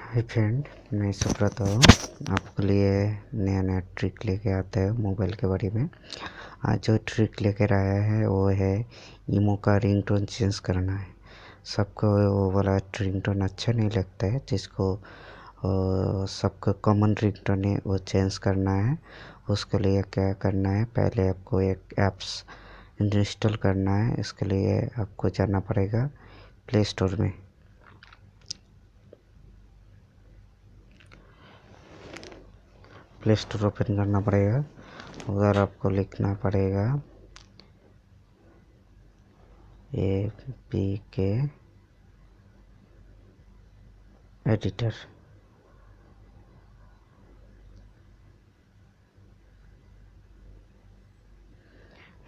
Hi friend, मैं सुब्रत हूँ। आपके लिए नया नया ट्रिक लेके आता है मोबाइल के बारे में। आज जो ट्रिक लेकर आया है वो है ईमो का रिंगटोन चेंज करना है। सबको वो वाला रिंगटोन अच्छा नहीं लगता है, जिसको सबको कॉमन रिंगटोन है वो चेंज करना है। उसके लिए क्या करना है, पहले आपको एक ऐप्स इंस्टॉल करना है। इसके लिए आपको जाना पड़ेगा प्ले स्टोर में। प्ले स्टोर ओपन करना पड़ेगा। उधर आपको लिखना पड़ेगा APK एडिटर।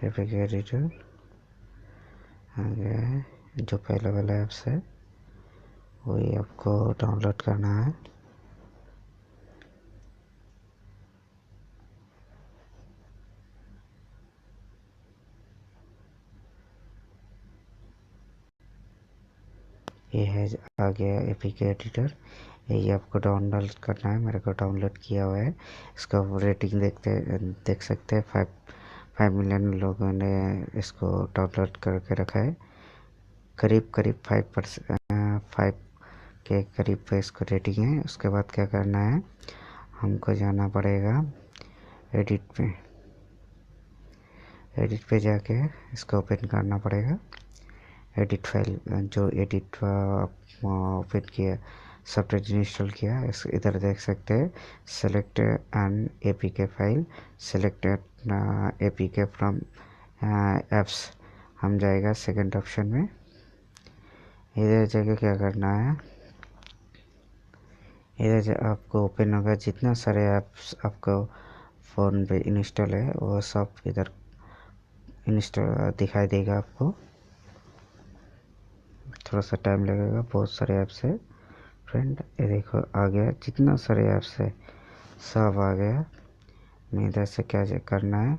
APK एडिटर आ गया है। जो पहले वाला ऐप्स है वही आपको डाउनलोड करना है। ये है, आ गया APK एडिटर। यही आपको डाउनलोड करना है। मेरे को डाउनलोड किया हुआ है। इसका रेटिंग देख सकते हैं। 5 मिलियन लोगों ने इसको डाउनलोड करके रखा है। करीब 5 के करीब इसको रेटिंग है। उसके बाद क्या करना है, हमको जाना पड़ेगा एडिट पे जाके इसको ओपन करना पड़ेगा। एडिट फाइल जो एडिट ओपन किया, सॉफ्टवेयर इंस्टॉल किया, इस इधर देख सकते हैं। Select N APK file, select APK from apps. हम जाएगा सेकंड ऑप्शन में। इधर जगह क्या करना है, इधर आपको ओपन होगा जितना सारे ऐप्स आपको फ़ोन पे इंस्टॉल है वो सब इधर इंस्टॉल दिखाई देगा आपको। थोड़ा सा टाइम लगेगा, बहुत सारे ऐप्स है फ्रेंड। ये देखो आ गया, जितना सारे ऐप्स है सब आ गया। मैं इधर से क्या करना है,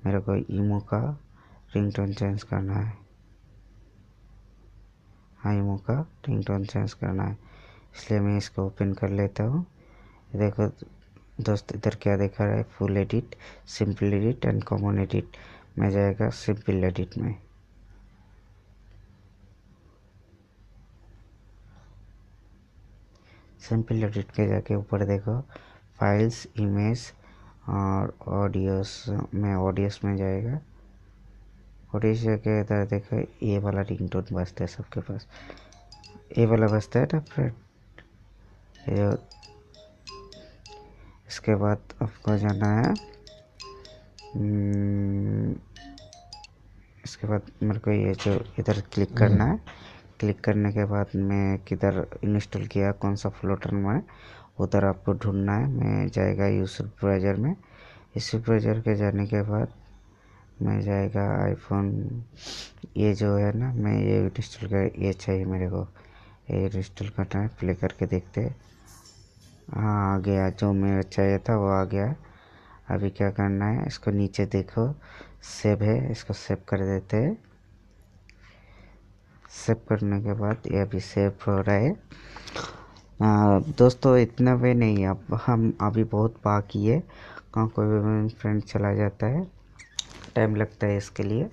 मेरे को ईमो का रिंगटोन चेंज करना है। हाँ, ईमो का रिंगटोन चेंज करना है, इसलिए मैं इसको ओपन कर लेता हूँ। देखो दोस्त, इधर क्या दिखा रहा है, full edit, simple edit and common edit. मैं जाएगा सिंपल एडिट में। सिंपल एडिट के जाके ऊपर देखो फाइल्स, इमेज और ऑडियोस में, ऑडियोस में जाएगा। ऑडियोस जाके इधर देखो ये वाला रिंगटोन बजता है सबके पास, ये वाला बजता है ना फ्रेंड। ये इसके बाद आपको जाना है, इसके बाद मेरे को ये जो इधर क्लिक करना है। क्लिक करने के बाद मैं किधर इंस्टॉल किया, कौन सा फोल्डर में, उधर आपको ढूंढना है। मैं जाएगा यूजर ब्राउज़र में। इसी ब्राउज़र के जाने के बाद मैं जाएगा आईफोन। ये जो है ना, मैं ये इंस्टॉल कर, ये चाहिए मेरे को, ये इंस्टॉल करना है। प्ले करके देखते हैं। हाँ, आ गया, जो मेरा चाहिए था वो आ गया। अभी क्या करना है, इसको नीचे देखो सेव है, इसको सेव कर देते हैं। सेव करने के बाद ये अभी सेव हो रहा है। दोस्तों इतना वे नहीं, अब हम अभी बहुत बाकी है। कहाँ कोई भी फ्रेंड चला जाता है, टाइम लगता है इसके लिए।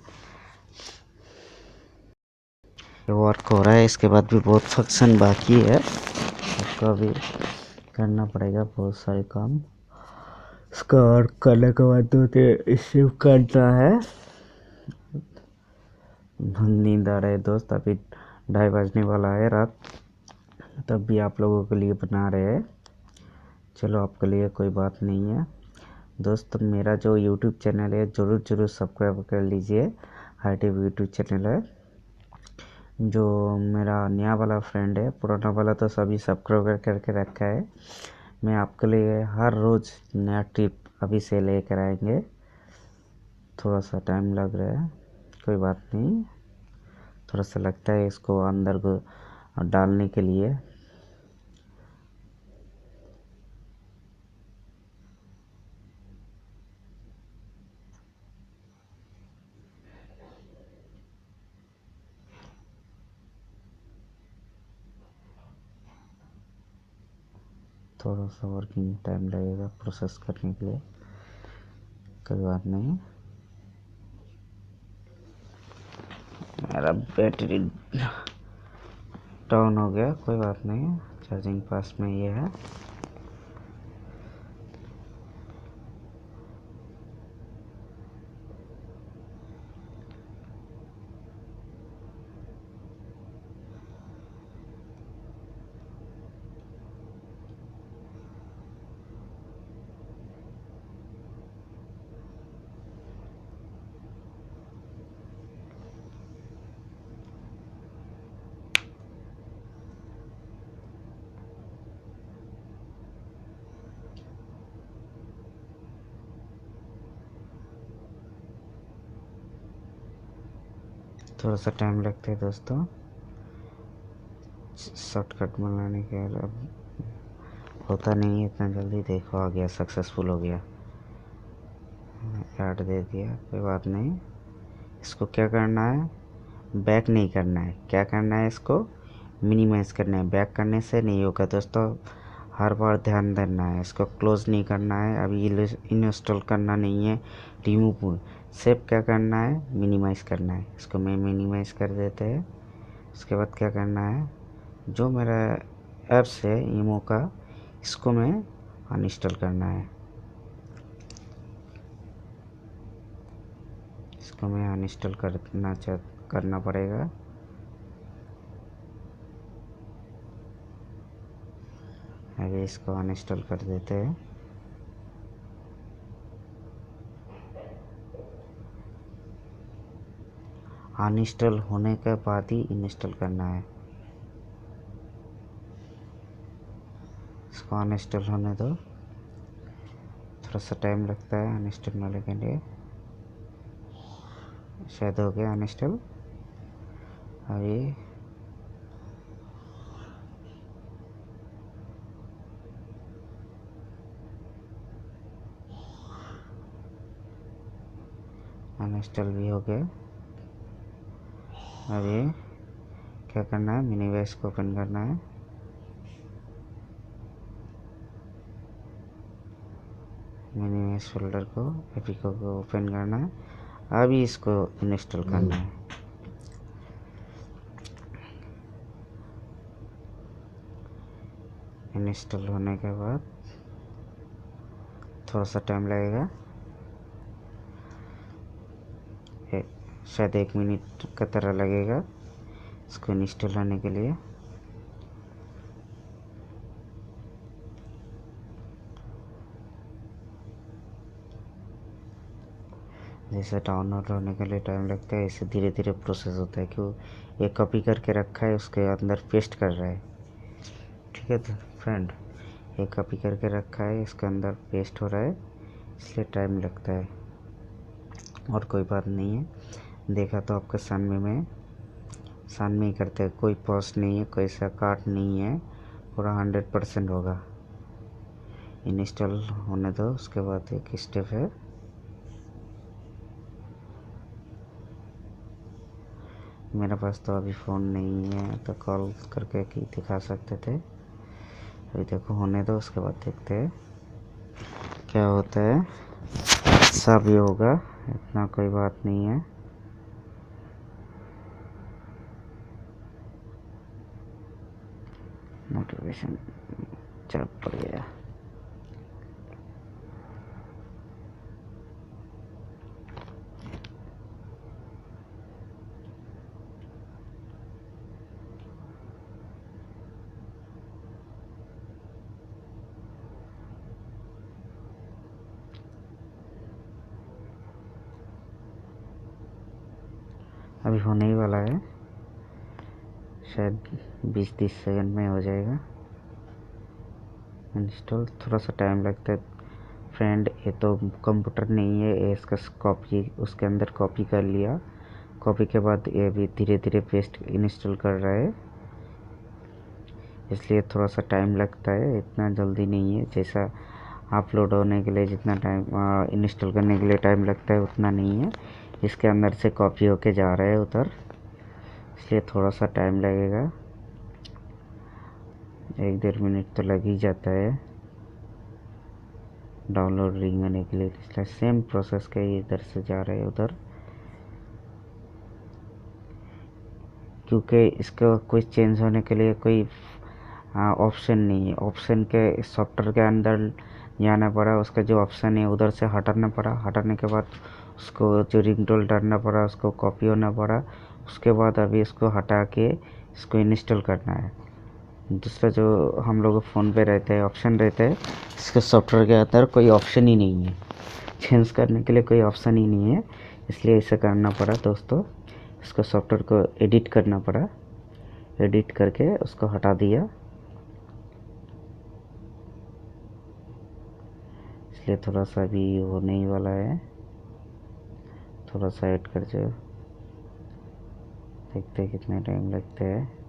ये वर्क हो रहा है, इसके बाद भी बहुत फंक्शन बाकी है। आपको अभी करना पड़ेगा बहुत सारे काम। इसका वर्क करने के बाद तो सेव करना है। नींद आ रहा है दोस्त, अभी 2:30 बजने वाला है रात, तब भी आप लोगों के लिए बना रहे हैं। चलो, आपके लिए कोई बात नहीं है दोस्त। मेरा जो यूट्यूब चैनल है ज़रूर सब्सक्राइब कर लीजिए। हाई टी यूट्यूब चैनल है। जो मेरा नया वाला फ्रेंड है, पुराना वाला तो सभी सब्सक्राइब करके रखा है। मैं आपके लिए हर रोज़ नया टिप अभी से लेकर आएंगे। थोड़ा सा टाइम लग रहा है, कोई बात नहीं। थोड़ा सा लगता है इसको अंदर को डालने के लिए। थोड़ा सा वर्किंग टाइम लगेगा प्रोसेस करने के लिए, कोई बात नहीं। मेरा बैटरी डाउन हो गया, कोई बात नहीं, चार्जिंग पास में ये है। थोड़ा सा टाइम लगता है दोस्तों शॉर्टकट बनाने के, अब होता नहीं है इतना जल्दी। देखो आ गया, सक्सेसफुल हो गया, ऐड दे दिया, कोई बात नहीं। इसको क्या करना है, बैक नहीं करना है, क्या करना है, इसको मिनिमाइज़ करना है। बैक करने से नहीं होगा दोस्तों, हर बार ध्यान देना है। इसको क्लोज़ नहीं करना है, अभी इंस्टॉल करना नहीं है, रिमूव सिर्फ क्या करना है, मिनिमाइज़ करना है। इसको मैं मिनिमाइज़ कर देते हैं। उसके बाद क्या करना है, जो मेरा ऐप्स है ईमो का, इसको मैं अनइंस्टॉल करना है। इसको मैं अनइंस्टॉल करना पड़ेगा। अभी इसको अनइंस्टॉल कर देते हैं। अनइंस्टॉल होने के बाद ही इंस्टॉल करना है। इसको अनइंस्टॉल होने दो, थोड़ा सा टाइम लगता है अनइंस्टॉल होने के लिए। शायद हो गया अनइंस्टॉल। अभी अनइंस्टॉल भी हो गया। अभी क्या करना है, मिनीवाइज को ओपन करना है। मिनीवाइज फोल्डर को एपिको को ओपन करना है। अभी इसको इंस्टॉल करना है। इंस्टॉल होने के बाद थोड़ा सा टाइम लगेगा, शायद 1 मिनट का तरह लगेगा इसको इंस्टॉल होने के लिए। जैसे डाउनलोड होने के लिए टाइम लगता है, इससे धीरे धीरे प्रोसेस होता है। क्यों, ये कॉपी करके रखा है, उसके अंदर पेस्ट कर रहा है। ठीक है तो फ्रेंड, ये कॉपी करके रखा है, इसके अंदर पेस्ट हो रहा है, इसलिए टाइम लगता है, और कोई बात नहीं है। देखा तो आपका सन में ही करते हैं, कोई पॉज नहीं है, कोई सा काट नहीं है, पूरा 100% होगा। इंस्टॉल होने दो, उसके बाद एक स्टेप है, मेरे पास तो अभी फ़ोन नहीं है तो कॉल करके की दिखा सकते थे। अभी देखो होने दो, उसके बाद देखते हैं क्या होता है। सब ये होगा, इतना कोई बात नहीं है। नोटिफिकेशन चल पड़ गया। अभी होने ही वाला है, शायद 20-30 सेकंड में हो जाएगा इंस्टॉल। थोड़ा सा टाइम लगता है फ्रेंड, ये तो कंप्यूटर नहीं है, ये इसका कॉपी उसके अंदर कॉपी कर लिया। कॉपी के बाद ये भी धीरे धीरे पेस्ट इंस्टॉल कर रहा है, इसलिए थोड़ा सा टाइम लगता है, इतना जल्दी नहीं है। जैसा अपलोड होने के लिए जितना टाइम इंस्टॉल करने के लिए टाइम लगता है उतना नहीं है। इसके अंदर से कॉपी होके जा रहा है उधर, इसलिए थोड़ा सा टाइम लगेगा, 1-1.5 मिनट तो लग ही जाता है। डाउनलोड रिंग होने के लिए सेम प्रोसेस के इधर से जा रहे हैं उधर, क्योंकि इसका कोई चेंज होने के लिए कोई ऑप्शन नहीं है। ऑप्शन के सॉफ्टवेयर के अंदर जाना पड़ा, उसका जो ऑप्शन है उधर से हटाना पड़ा, हटाने के बाद उसको जो रिंगटोन डालना पड़ा, उसको कॉपी होना पड़ा, उसके बाद अभी इसको हटा के इसको इंस्टॉल करना है। दूसरा जो हम लोग फ़ोन पे रहता है ऑप्शन रहता है, इसके सॉफ्टवेयर के अंदर कोई ऑप्शन ही नहीं है, चेंज करने के लिए कोई ऑप्शन ही नहीं है, इसलिए इसे करना पड़ा दोस्तों। इसको सॉफ्टवेयर को एडिट करना पड़ा, एडिट करके उसको हटा दिया, इसलिए थोड़ा सा भी होने ही वाला है। थोड़ा सा ऐड कर जो, देखते हैं कितने टाइम लगते हैं।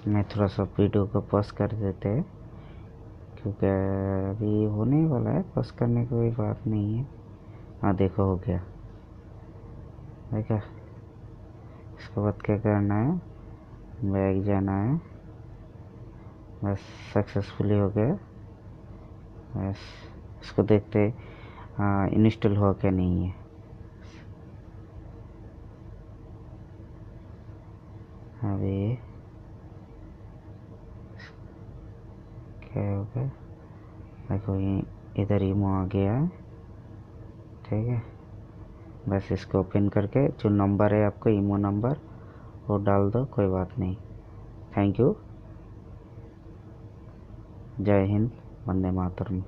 मैं थोड़ा सा वीडियो को पॉज कर देते हैं, क्योंकि अभी होने ही वाला है, पॉज करने की कोई बात नहीं है। हाँ देखो हो गया, देखा। इसके बाद क्या करना है, बैग जाना है, बस सक्सेसफुली हो गया। बस इसको देखते इंस्टॉल हो क्या नहीं है। अभी क्या हो गया, देखो ये इधर ईमो आ गया है, ठीक है। बस इसको ओपन करके जो नंबर है आपका ईमो नंबर वो डाल दो, कोई बात नहीं। थैंक यू, जय हिंद, वंदे मातरम।